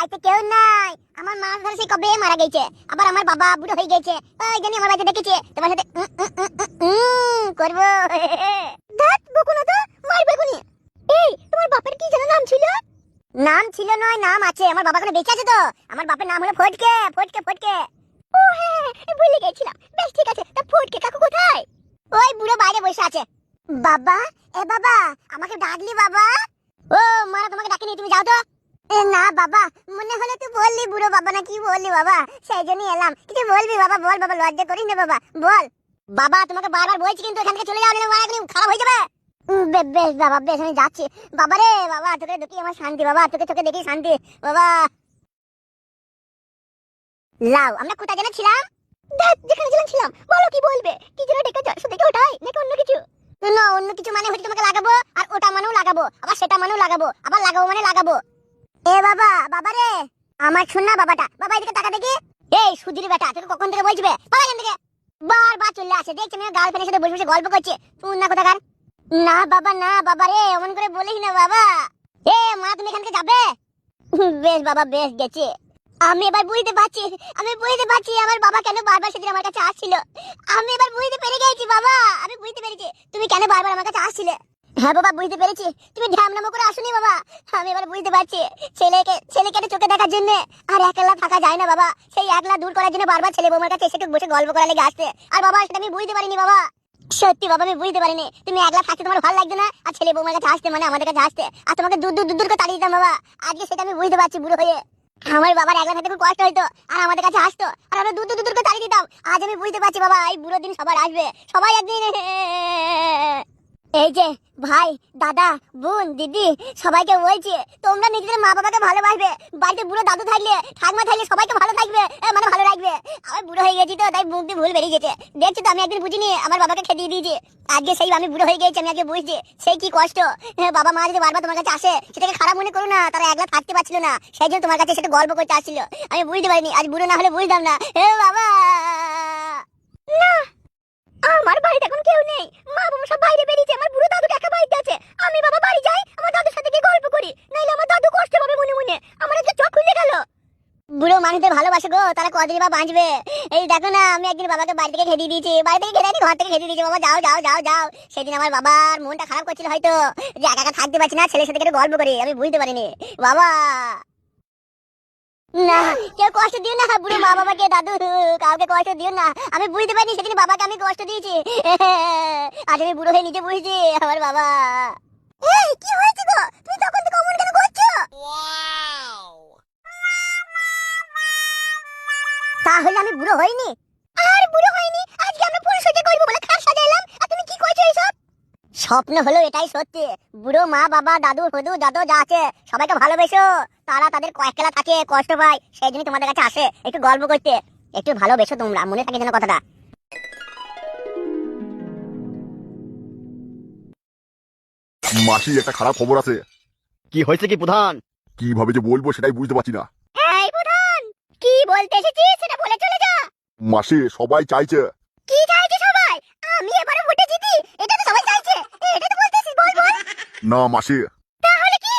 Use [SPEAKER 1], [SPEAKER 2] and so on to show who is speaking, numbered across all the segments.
[SPEAKER 1] বাড়িতে কেউ নাই। আমার মা ধরে সেই কবে মারা গেছে, আবার আমার বাবা বুড়ো হয়ে গেছে। ওই জানি আমার বাড়িতে ডেকেছে তোমার সাথে করবো। ধাত বকুনা তো মারবে কোনি। এই তোমার বাপের কি যেন নাম ছিল? নাম ছিল নয়, নাম আছে। আমার বাবা কোনো বেঁচে আছে তো। আমার বাপের নাম হলো ফটকে ফটকে ফটকে। ও হ্যাঁ, ভুলে গেছিলাম। বেশ ঠিক আছে, তা ফটকে কাকু কোথায়? ওই বুড়ো বাইরে বসে আছে। বাবা, এ বাবা, আমাকে ডাকলি বাবা? ও মারা তোমাকে ডাকিনি, তুমি যাও তো। না বাবা, মনে হলো তুই বললি বুড়ো বাবা না কি বললি বাবা, সেই জন্যই এলাম। কিছু বলবি বাবা? বল বাবা, লজ্জা করিস না বাবা, বল। বাবা তোমাকে বারবার বলছি কিন্তু এখান থেকে চলে যাও, না এখনই খারাপ হয়ে যাবে। বেশ বাবা, বেশ আমি যাচ্ছি। বাবা রে বাবা, তোকে দেখি আমার শান্তি বাবা, তোকে তোকে দেখি শান্তি বাবা। লাও, আমরা কোথায় যেন ছিলাম? যেখানে ছিলাম। বলো কি বলবে? কি যেন ডেকে যাও, শুধু ওটাই নাকি অন্য কিছু? না অন্য কিছু মানে হচ্ছে তোমাকে লাগাবো, আর ওটা মানেও লাগাবো, আবার সেটা মানেও লাগাবো, আবার লাগাবো মানে লাগাবো। এ বাবা, বাবা রে আমার শোন না বাবাটা। বাবা এদিকে তাকা দেখি। এই সুধীর বেটা, তোকে কখন থেকে বলছি বে, বাবা এখান থেকে। বারবার চলে আসে, দেখছি আমি গার্লফ্রেন্ডের সাথে বসে বসে গল্প করছে। তুই না কোথাকার? না বাবা, না বাবা রে, এমন করে বলিস না বাবা। এ মা, তুমি এখান থেকে যাবে? বেশ বাবা, বেশ গেছে। আমি এবার বুঝতে পারছি, আমি বুঝতে পারছি আমার বাবা কেন বারবার সেদিন আমার কাছে আসছিল। আমি এবার বুঝতে পেরে গেছি বাবা, আমি বুঝতে পেরেছি তুমি কেন বারবার আমার কাছে আসছিলে। হ্যাঁ বাবা, বুঝতে পেরেছি। তুমি ঢ্যামনামো করে আসুনি বাবা। আমি এবার বুঝতে পারছি ছেলেকে চোখে দেখার জন্য আর একলা থাকা যায় না বাবা। সেই একলা দূর করার জন্য বারবার ছেলে বৌমার কাছে এসে বসে গল্প করা লেগে আসছে। আর বাবা সেটা আমি বুঝতে পারিনি বাবা। সত্যি বাবা, আমি বুঝতে পারিনি তুমি একলা থাকতে তোমার ভালো লাগতো না, আর ছেলে বৌমার কাছে আসতে মানে আমাদের কাছে আসতে, আর তোমাকে দূর দূর দূর দূর করে তাড়িয়ে দিতাম বাবা। আজকে সেটা আমি বুঝতে পারছি বুড়ো হয়ে। আমার বাবার একলা থাকতে খুব কষ্ট হইতো, আর আমাদের কাছে আসতো, আর আমরা দূর দূর দূর করে তাড়িয়ে দিতাম। আজ আমি বুঝতে পারছি বাবা, এই বুড়ো দিন সবার আসবে, সবাই একদিন। এই যে ভাই, দাদা, বোন, দিদি, সবাইকে বলছি তোমরা নিজেদের মা বাবাকে ভালোবাসবে। বাড়িতে বুড়ো দাদু থাকলে, ঠাকুমা থাকলে সবাইকে ভালো থাকবে, মানে ভালো রাখবে। আমি বুড়ো হয়ে গেছি তো, তাই মুখ দিয়ে ভুল বেরিয়ে গেছে। দেখছি তো, আমি একদিন বুঝিনি আমার বাবাকে খেদিয়ে দিয়েছি। আজকে সেই আমি বুড়ো হয়ে গেছি, আমি আজকে বুঝছি সেই কি কষ্ট। বাবা মা যদি বারবার তোমার কাছে আসে, সেটাকে খারাপ মনে করো না, তারা একলা থাকতে পারছিল না, সেই জন্য তোমার কাছে সেটা গল্প করতে আসছিল। আমি বুঝতে পারিনি, আজ বুড়ো না হলে বুঝতাম না। বাবা না, আমার বাড়িতে এখন কেউ নেই, মা বাবা সব বাইরে বেরিয়েছে, আমার বুড়ো দাদু একা বাড়িতে আছে। আমি বাবা বাড়ি যাই, আমার দাদুর সাথে গিয়ে গল্প করি, নাইলে আমার দাদু কষ্ট পাবে মনে মনে। আমার একটা চোখ খুলে গেল। বুড়ো মানুষদের ভালোবাসে গো, তারা কদিন বা বাঁচবে। এই দেখো না, আমি একদিন বাবাকে বাড়ি থেকে খেদিয়ে দিয়েছি, বাড়ি থেকে খেদাইনি, ঘর থেকে খেদিয়ে দিয়েছি। বাবা যাও যাও যাও যাও। সেদিন আমার বাবার মনটা খারাপ করছিল হয়তো, যে একা একা থাকতে পারছি না, ছেলের সাথে একটু গল্প করি, আমি বুঝতে পারিনি বাবা। না, কেউ কষ্ট দিও না বুড়ো মা বাবাকে, দাদু কাউকে কষ্ট দিও না। আমি বুঝতে পারিনি সেদিন বাবাকে আমি কষ্ট দিয়েছি। আজ আমি বুড়ো হয়ে নিজে বুঝছি আমার বাবা। এই কি হয়েছে গো, তুমি তখন থেকে অমন কেন করছো? তাহলে আমি বুড়ো হইনি? আর বুড়ো হইনি, আজকে আমরা ফুল সজ্জা করব বলে খাট সাজাইলাম, আর তুমি কি কইছো এইসব? স্বপ্ন হলো এটাই সত্যি। বুড়ো মা বাবা, দাদু হদু যত যা আছে সবাইকে ভালোবেসো। তারা তাদের একলা থাকে, কষ্ট পায়, সেই জন্য তোমাদের কাছে আসে একটু গল্প করতে। একটু ভালোবেসো তোমরা, মনে থাকে যেন কথাটা।
[SPEAKER 2] মাসি, একটা খারাপ খবর আছে।
[SPEAKER 3] কি হয়েছে কি প্রধান?
[SPEAKER 2] কিভাবে যে বলবো সেটাই বুঝতে পারছি না।
[SPEAKER 1] এই প্রধান, কি বলতে এসেছিস সেটা বলে চলে যা।
[SPEAKER 2] মাসি, সবাই চাইছে।
[SPEAKER 1] কি চাইছে সবাই? আমি এবারে ভোটে জিতি, এটা তো সবাই চাইছে, এটা তো বলতেছিস, বল বল।
[SPEAKER 2] না মাসি,
[SPEAKER 1] তাহলে কি?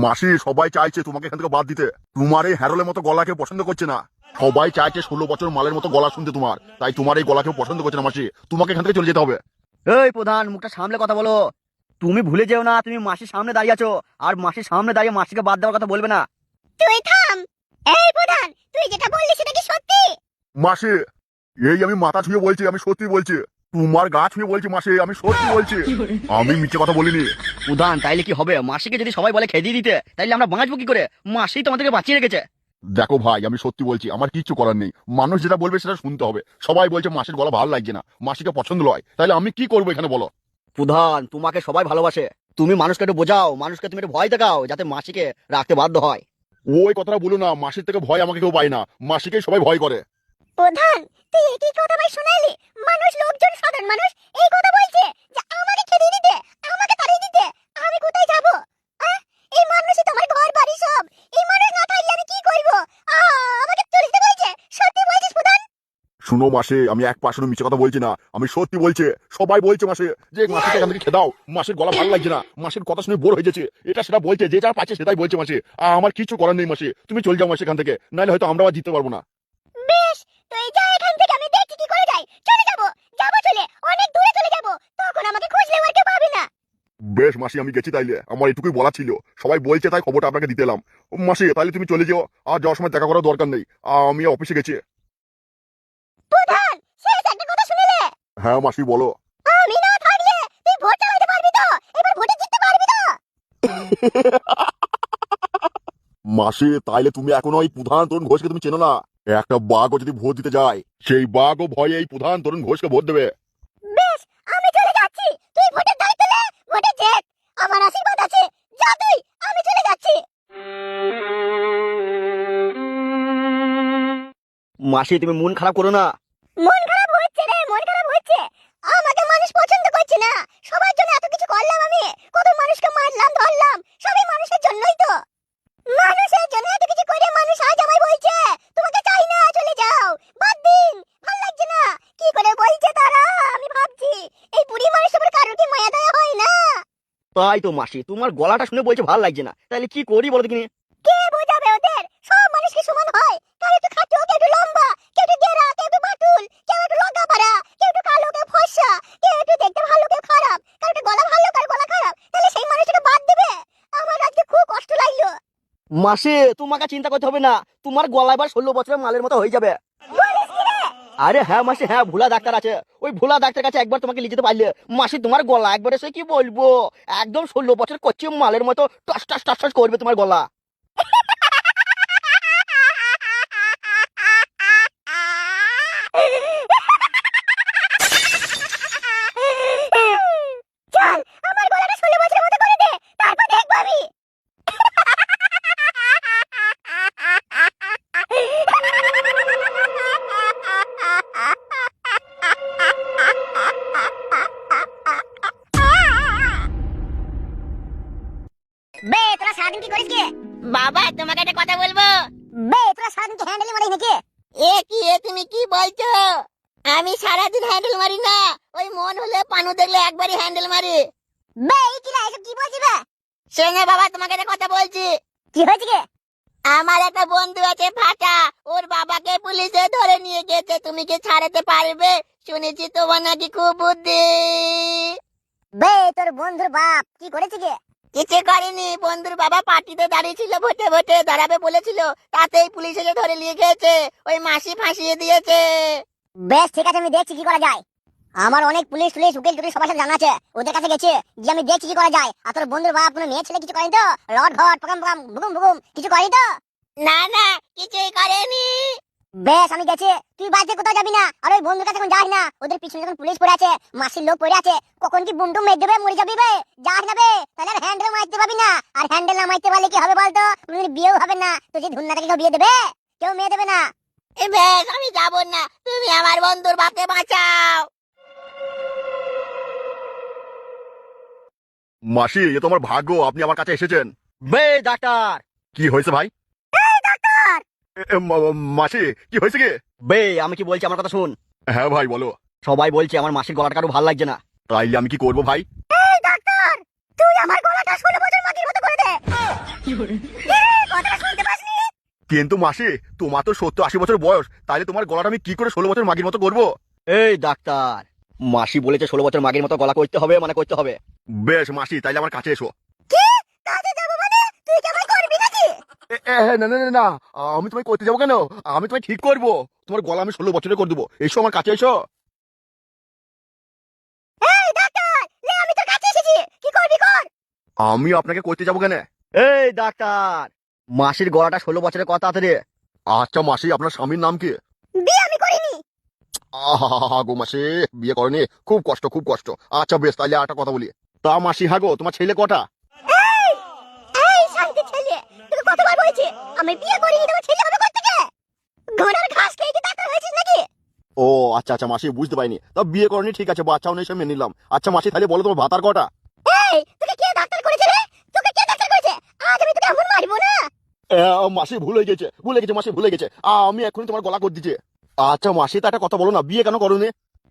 [SPEAKER 2] মাসি সবাই চাইছে তোমাকে এখান থেকে বাদ দিতে। তোমার এই হ্যারোলের মতো গলা কেউ পছন্দ করছে না। সবাই চাইছে 16 বছর মালের মতো গলা শুনতে তোমার, তাই তোমার এই গলা কেউ পছন্দ করছে না মাসি। তোমাকে এখান থেকে চলে যেতে হবে।
[SPEAKER 3] এই প্রধান, মুখটা সামলে কথা বলো। তুমি ভুলে যেও না, তুমি মাসির সামনে দাঁড়িয়ে আছো, আর মাসির সামনে দাঁড়িয়ে মাসিকে বাদ দেওয়ার কথা বলবে না।
[SPEAKER 1] তুই থাম। এই প্রধান, তুই যেটা বললি সেটা কি সত্যি?
[SPEAKER 2] মাসি, এই আমি মাথা ছুঁয়ে বলছি, আমি সত্যি বলছি। তোমার গা ছুঁয়ে বলছি মাসি, আমি সত্যি বলছি, আমি মিথ্যে কথা বলিনি।
[SPEAKER 3] প্রধান, তাইলে কি হবে? মাসিকে যদি সবাই বলে খেদিয়ে দিতে, তাইলে আমরা বাঁচবো কি করে? মাসি তোমাদেরকে বাঁচিয়ে রেখেছে।
[SPEAKER 2] দেখো ভাই, আমি সত্যি বলছি, আমার কিচ্ছু করার নেই। মানুষ যেটা বলবে সেটা শুনতে হবে। সবাই বলছে মাসির গলা ভালো লাগছে না, মাসিকে পছন্দ নয়, তাহলে আমি কি করবো এখানে বলো?
[SPEAKER 3] প্রধান, তোমাকে সবাই ভালোবাসে, তুমি মানুষকে একটু বোঝাও, মানুষকে তুমি একটু ভয় দেখাও, যাতে মাসিকে রাখতে বাধ্য হয়।
[SPEAKER 2] ওই কথাটা বলো না, মাসির থেকে ভয় আমাকে কেউ পায় না, মাসিকেই সবাই ভয় করে।
[SPEAKER 1] প্রধান, তুই একই কথা ভাই শোনালি? মানুষ, লোকজন, সাধারণ মানুষ এই কথা বলছে যে আমাকে খেদিয়ে দিতে, আমাকে তাড়িয়ে দিতে। আমি কোথায় যাব? এই মানুষই তোমার ঘর বাড়ি সব। এই মানুষ না থাকলে আমি কি করব? আমাকে চলে যেতে বলছে। সত্যি বলছিস প্রধান?
[SPEAKER 2] শুনো মাসি, আমি এক পার্সেন্ট মিছে কথা বলছি না, আমি সত্যি বলছি। সবাই বলছে মাসি যে মাসিকে এখান থেকে খেয়ে দাও, মাসির গলা ভালো লাগছে না, মাসির কথা শুনে বোর হয়ে যাচ্ছে, এটা সেটা বলছে, যে যা পাচ্ছে সেটাই বলছে মাসি। আমার কিছু করার নেই মাসি, তুমি চলে যাও মাসি এখান থেকে, নাহলে হয়তো আমরা আর জিততে পারবো না।
[SPEAKER 1] বেশ, তুই যা এখান থেকে, আমি দেখছি কি করে যাই। চলে যাবো, যাবো চলে, অনেক দূরে চলে যাবো, তখন আমাকে খুঁজলে আর কেউ পাবে না।
[SPEAKER 2] বেশ মাসি, আমি গেছি তাইলে, আমার এটুকুই বলা ছিল, সবাই বলছে তাই খবরটা আপনাকে দিতে এলাম। মাসি তাইলে তুমি চলে যাও, আর যাওয়ার সময় দেখা করার দরকার নেই, আমি অফিসে গেছি।
[SPEAKER 1] প্রধান, শেষ একটা কথা শুনিলে?
[SPEAKER 2] হ্যাঁ মাসি বলো।
[SPEAKER 1] আমি না থাকলে তুই ভোট চালাতে পারবি তো? এবার ভোটে জিততে পারবি তো?
[SPEAKER 2] মাসি তাইলে তুমি এখনো ওই প্রধান তরুণ ঘোষকে তুমি চেনো না? একটা বাঘও যদি ভোট দিতে যায়, সেই বাঘও ভয়ে এই প্রধান তরুণ ঘোষকে ভোট দেবে।
[SPEAKER 1] বেশ, আমি চলে যাচ্ছি, তুই ভোটের দায়িত্ব নে, ভোটে জেত, আমার আশীর্বাদ আছে। যা তুই, আমি চলে যাচ্ছি।
[SPEAKER 3] মাসি তুমি মন খারাপ করো না।
[SPEAKER 1] মন খারাপ হচ্ছে রে, মন খারাপ হচ্ছে। আমাকে মানুষ পছন্দ করছে না, সবার জন্য এত কিছু করলাম আমি, কত মানুষকে মারলাম ধরলাম, সবই মানুষের জন্যই তো। মানুষের জন্য এত কিছু করে মানুষ আজ আমায় বলছে তোমাকে চাই না, চলে যাও, বাদ দিন, ভাল লাগছে না। কি করে বলছে তারা, আমি ভাবছি এই বুড়ি মানুষের উপর কারোর কি মায়া দয়া হয় না?
[SPEAKER 3] তাই তো মাসি, তোমার গলাটা শুনে বলছে ভালো লাগছে না, তাহলে কি করি বলো দেখিনি।
[SPEAKER 1] কে বোঝাবে ওদের? সব মানুষ কি সমান হয়? কেউ একটু খাটো, কেউ একটু লম্বা, কেউ একটু গেরা, কেউ একটু বাটুল, কেউ একটু রোগা পাড়া, কেউ একটু কালো, কেউ ফর্সা, কেউ একটু দেখতে ভালো, কেউ খারাপ, কারো একটু গলা ভালো, কারো গলা খারাপ, তাহলে সেই মানুষটাকে বাদ দেবে? আমার আজকে খুব কষ্ট লাগলো।
[SPEAKER 3] মাসি তোমাকে চিন্তা করতে হবে না, তোমার গলা এবার 16 বছরের মালের মতো হয়ে যাবে।
[SPEAKER 1] বলিস কি রে?
[SPEAKER 3] আরে হ্যাঁ মাসি, হ্যাঁ ভোলা ডাক্তার আছে, ওই ভোলা ডাক্তার কাছে একবার তোমাকে লিখে যেতে পারলে মাসি তোমার গলা একবারে সে কি বলবো, একদম 16 বছর কচ্ছি মালের মতো টস টস টস টস করবে তোমার গলা।
[SPEAKER 1] চল, আমার গলাটা 16 বছরের মতো করে দে, তারপর দেখবো আমি। বে, তোরা সারাদিন কি করিস কি?
[SPEAKER 4] বাবা তোমাকে একটা কথা বলবো।
[SPEAKER 1] বে, তোরা সারাদিন কি হ্যান্ডেলই মারিস নাকি?
[SPEAKER 4] তুমি কি বলছো? আমি সারাদিন হ্যান্ডেল মারি না, ওই মন হলে পানু দেখলে একবারই হ্যান্ডেল মারি।
[SPEAKER 1] বে, এই কি রে, এসব কি বলছিস বে?
[SPEAKER 4] শোনো বাবা, তোমাকে একটা কথা বলছি।
[SPEAKER 1] কি হয়েছে কি?
[SPEAKER 4] আমার একটা বন্ধু আছে ফাটা, ওর বাবাকে পুলিশে ধরে নিয়ে গেছে, তুমি কি ছাড়াতে পারবে? শুনেছি তোমার নাকি খুব বুদ্ধি।
[SPEAKER 1] বে, তোর বন্ধুর বাপ কি করেছে কি?
[SPEAKER 4] কিছু করেনি, বন্ধুর বাবা পার্টিতে দাঁড়িয়ে ছিল, ভোটে ভোটে দাঁড়াবে বলেছিল, তাতেই পুলিশ এসে ধরে নিয়ে গেছে, ওই মাসি ফাঁসিয়ে দিয়েছে।
[SPEAKER 1] বেশ ঠিক আছে, আমি দেখছি কি করা যায়। আমার অনেক পুলিশ উকিল টুকিল সবার সাথে জানা আছে, ওদের কাছে গেছে, যে আমি দেখছি কি করা যায়। আর তোর বন্ধুর বাপ কোনো মেয়ে ছেলে কিছু করেনি তো? রড ঘট পকাম পকাম বুকুম বুকুম কিছু করেনি তো?
[SPEAKER 4] না না, কিছুই করেনি।
[SPEAKER 1] বেশ, আমি গেছি, তুই বাড়িতে কোথাও যাবি না, আর ওই বন্ধুর কাছে এখন যাস না, ওদের পিছনে যখন পুলিশ পড়ে আছে, মাসির লোক পড়ে আছে, কখন কি বুম টুম মেরে দেবে, মরে যাবি বে। যাস না বে, তাহলে আর হ্যান্ডেল মারতে পারবি না, আর হ্যান্ডেল না মারতে পারলে কি হবে বলতো? কোনোদিন বিয়েও হবে না, তো যে ধুন্নাটাকে কেউ বিয়ে দেবে? কেউ মেয়ে দেবে না।
[SPEAKER 4] বেশ, আমি যাবো না, তুমি আমার বন্ধুর বাপকে বাঁচাও।
[SPEAKER 2] মাসি এ তো আমার ভাগ্য, আপনি আমার কাছে এসেছেন।
[SPEAKER 3] বে ডাক্তার।
[SPEAKER 2] কি হয়েছে ভাই? মাসি কি হয়েছে কি?
[SPEAKER 3] বে আমি কি বলছি, আমার কথা শুন।
[SPEAKER 2] হ্যাঁ ভাই বলো।
[SPEAKER 3] সবাই বলছে আমার মাসির গলাটা কারো ভালো লাগছে না।
[SPEAKER 2] তাইলে আমি কি করবো ভাই?
[SPEAKER 1] এই ডাক্তার, তুই আমার গলাটা 16 বছর মাগির মতো করে দে। কথাটা শুনতে পাসনি?
[SPEAKER 2] কিন্তু মাসি তোমার তো 70-80 বছর বয়স, তাইলে তোমার গলাটা আমি কি করে 16 বছর মাগির মতো করবো?
[SPEAKER 3] এই ডাক্তার, মাসি বলেছে 16 বছর মাগের মতো গলা করতে হবে, মানে করতে হবে।
[SPEAKER 2] বেশ মাসি, তাইলে আমার কাছে এসো।
[SPEAKER 1] কি? কাজে যাবো মানে? তুই কি আমায় করবি নাকি?
[SPEAKER 2] না না না না, আমি তোমায় করতে যাবো কেন? আমি তোমায় ঠিক করবো, তোমার গলা আমি 16 বছরে করে দেবো। এসো আমার কাছে এসো।
[SPEAKER 1] এই ডাক্তার, লে আমি তোর কাছে এসেছি, কি করবি কর।
[SPEAKER 2] আমি আপনাকে করতে যাবো কেন?
[SPEAKER 3] এই ডাক্তার, মাসির গলাটা 16 বছরের কথা আছে রে।
[SPEAKER 2] আচ্ছা মাসি, আপনার স্বামীর নাম কি?
[SPEAKER 1] বিয়ে আমি করিনি।
[SPEAKER 2] আহা গো মাসি, বিয়ে করেনি? খুব কষ্ট খুব কষ্ট। আচ্ছা বেশ, তাইলে একটা কথা বলি। তা মাসি হাগো, তোমার ছেলে কটা?
[SPEAKER 1] এই এই শান্তি ছেলে, তোকে কতবার বলেছি আমি বিয়ে করিনি, তোমার ছেলে হবে কোত্থেকে? ঘোড়ার ঘাস খেয়ে কি ডাক্তার হয়েছিস নাকি?
[SPEAKER 2] ও আচ্ছা আচ্ছা মাসি, বুঝতে পারিনি। তা বিয়ে করেনি ঠিক আছে, বাচ্চাও নেই, সে মেনে নিলাম। আচ্ছা মাসি তাহলে বলো তোমার ভাতার কটা?
[SPEAKER 1] এই তোকে কে ডাক্তার করেছে রে? তোকে কে ডাক্তার করেছে? আজ আমি তোকে এমন মারবো না।
[SPEAKER 2] মাসি ভুলে গেছে মাসি, ভুলে গেছে। আমি এখনই তোমার গলা করে দিচ্ছি। আচ্ছা মাসি, তা একটা কথা বলো না, বিয়ে কেন করোনি?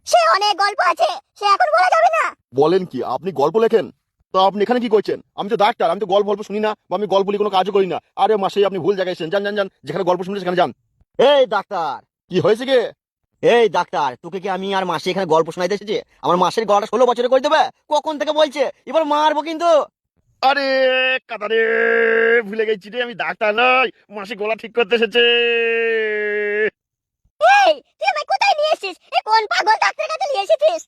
[SPEAKER 1] সে অনেক গল্প আছে, সে এখন বলা যাবে না।
[SPEAKER 2] বলেন কি, আপনি গল্প লেখেন? তো আপনি এখানে কি করছেন? আমি তো ডাক্তার, আমি তো গল্প গল্প শুনি না, বা আমি গল্প নিয়ে কোনো কাজও করি না। আরে মাসি, আপনি ভুল জায়গায় এসেছেন। যান যান যান, যেখানে গল্প শুনলে সেখানে যান।
[SPEAKER 3] এই ডাক্তার,
[SPEAKER 2] কি হয়েছে কে?
[SPEAKER 3] এই ডাক্তার, তোকে কি আমি আর মাসি এখানে গল্প শোনাইতে এসেছি? আমার মাসের গলাটা 16 বছরে করে দেবে? কখন থেকে বলছে, এবার মারবো কিন্তু।
[SPEAKER 2] আরে কাতারে, ভুলে গেছি রে, আমি ডাক্তার নই, মাসি গলা ঠিক করতে এসেছে।
[SPEAKER 1] এই তুই আমায় কোথায় নিয়ে এসেছিস? এ কোন পাগল ডাক্তারের কাছে নিয়ে এসেছিস?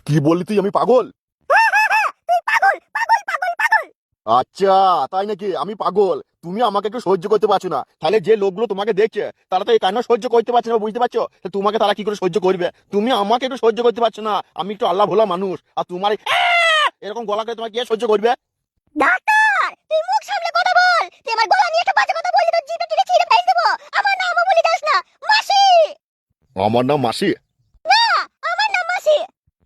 [SPEAKER 2] কি বললি তুই, আমি পাগল?
[SPEAKER 1] তুই পাগল পাগল পাগল পাগল।
[SPEAKER 2] আচ্ছা তাই নাকি, আমি পাগল? তুমি আমাকে একটু সহ্য করতে পারছো না, তাহলে যে লোকগুলো তোমাকে দেখছে তারা তো এই কেন সহ্য করতে পারছে না, বুঝতে পারছো? তো তোমাকে তারা কি করে সহ্য করবে? তুমি আমাকে একটু সহ্য করতে পারছো না, আমি একটু আল্লাহ ভোলা মানুষ, আর তোমার এরকম গলা করে তোমাকে কে সহ্য করবে?
[SPEAKER 1] ডাক্তার তুই মুখ সামলে কথা বল। তুই আমার গলা নিয়ে একটা বাজে কথা বললি, তোর জিভে টিপে ছিঁড়ে ফেল দেবো। আমার নামও বলে যাস না। মাসি।
[SPEAKER 2] আমার নাম মাসি?
[SPEAKER 1] না, আমার নাম মাসি।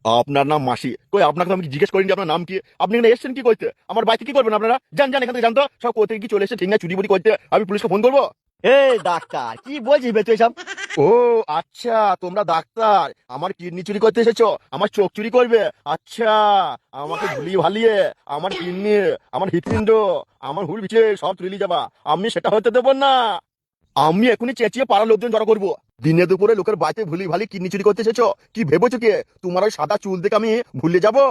[SPEAKER 2] আপনার নাম মাসি? কই, আপনাকে তো আমি জিজ্ঞেস করিনি আপনার নাম কি। আপনি এখানে এসেছেন কি করতে? আমার বাড়িতে কি করবেন আপনারা? যান যান এখান থেকে, জানতো সব কোথায় কি চলে এসেছে, ঠিক না, চুরি বুড়ি করতে। আমি পুলিশকে ফোন করবো।
[SPEAKER 3] এই ডাক্তার, কি বলছিস বে তুই সব?
[SPEAKER 2] ও আচ্ছা, তোমরা ডাক্তার, আমার কিডনি চুরি করতে এসেছো, আমার চোখ চুরি করবে? আচ্ছা, আমাকে ভুলিয়ে ভালিয়ে আমার কিডনি, আমার হৃৎপিণ্ড, আমার হুল বিছে সব চুরি নিয়ে যাবা, আমি সেটা হতে দেবো না। আমি এখনই চেঁচিয়ে পাড়ার লোকজন জড়ো করবো। দিনে দুপুরে লোকের বাড়িতে ভুলি ভালি কিডনি চুরি করতে এসেছো? কি ভেবেছো কে? তোমার ওই সাদা চুল দেখে আমি ভুলে যাবো?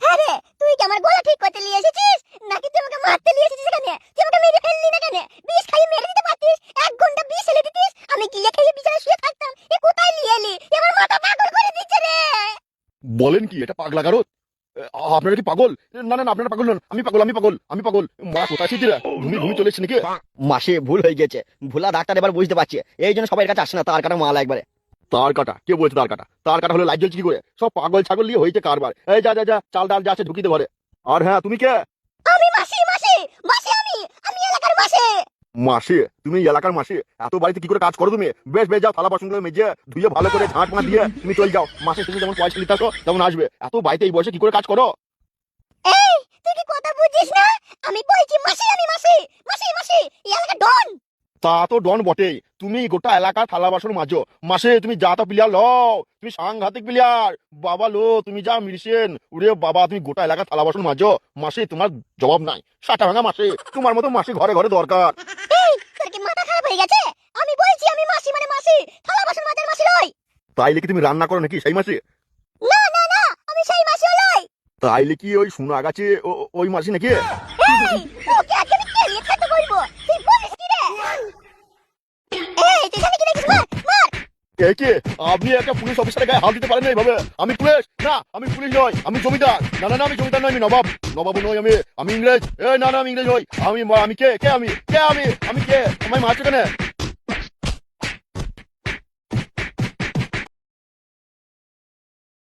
[SPEAKER 1] হ্যাঁ রে, তুই কি আমার গলা ঠিক করতে নিয়ে এসেছিস, নাকি তুই আমাকে মারতে নিয়ে এসেছিস এখানে? তুই আমাকে মেরে ফেললি না কেন? বিষ খাইয়ে মেরে দিতে পারতিস। 1 ঘন্টা বিষ এলে দিতিস, আমি গিয়ে খেয়ে বিছানায় শুয়ে থাকতাম। এ কোথায় নিয়ে এলি? এ আমার মাথা পাগল করে দিচ্ছে রে।
[SPEAKER 2] বলেন কি, এটা পাগলা গারদ? আপনারা কি পাগল? না না না, আপনারা পাগল নন, আমি পাগল, আমি পাগল, আমি পাগল। মা কোথায় ছিটিরা, ঘুমি ঘুমি চলে এসছে নাকি?
[SPEAKER 3] মাসে ভুল হয়ে গেছে, ভুলা ডাক্তার এবার বুঝতে পারছে, এই জন্য সবাই এর কাছে আসে না, তার কাটা মাল একবারে।
[SPEAKER 2] তার কাটা? কে বলছে তার কাটা? তার কাটা হলে লাইট জ্বলছে কি করে? সব পাগল ছাগল নিয়ে হয়েছে কারবার। এই যা যা যা, চাল ডাল যা আছে ঢুকিতে ঘরে। আর হ্যাঁ, তুমি কে?
[SPEAKER 1] আমি মাসি, মাসি মাসি, আমি এলাকার মাসি।
[SPEAKER 2] মাসি? তুমি এই এলাকার মাসি? এত বাড়িতে কি করে কাজ করো তুমি? বেশ বেশ, যাও থালা বাসন গুলো মেজে ধুয়ে ভালো করে ঝাঁট মা দিয়ে তুমি চলে যাও। মাসের শেষে যেমন পয়সা নিতে আসো তেমন আসবে। এত বাড়িতে এই বয়সে কি করে কাজ করো?
[SPEAKER 1] এই তুই কি কথা বুঝিস না? আমি বলছি মাসি, আমি মাসি মাসি মাসি, এই এলাকার ডন।
[SPEAKER 2] তা তো ডন বটেই, তুমি গোটা এলাকা থালা বাসন মাজো। মাসে তুমি যা তা প্লেয়ার লও, তুমি সাংঘাতিক প্লেয়ার। বাবা লো, তুমি যা মিশিয়েন, উরে বাবা, তুমি গোটা এলাকা থালা বাসন মাজো। মাসে তোমার জবাব নাই, সাটা ভাঙা মাসে। তোমার মতো মাসি ঘরে ঘরে দরকার।
[SPEAKER 1] এই তোর কি মাথা খারাপ হয়ে গেছে? আমি বলছি আমি মাসি মানে মাসি, থালা বাসন মাজার মাসি নই।
[SPEAKER 2] তাইলে কি তুমি রান্না করো নাকি সেই মাসে?
[SPEAKER 1] না না না, আমি সেই মাসি নই।
[SPEAKER 2] তাইলে কি ওই সোনা গাছে ওই মাসি নাকি?
[SPEAKER 1] এই তোকে আজকে আমি কেলিয়ে খেতে বলবো। তুই বলিস কি রে? এই তুই জানি কি দেখিস? মার মার।
[SPEAKER 2] কে কে? আপনি একটা পুলিশ অফিসারের গায়ে হাত দিতে পারেন না এইভাবে। আমি পুলিশ না, আমি পুলিশ নই, আমি জমিদার। না না না, আমি জমিদার নই, আমি নবাব। নবাব নই আমি, আমি ইংরেজ। এই না না, আমি ইংরেজ নই। আমি কে কে আমি কে আমি আমি কে? আমায় মারছো কেন?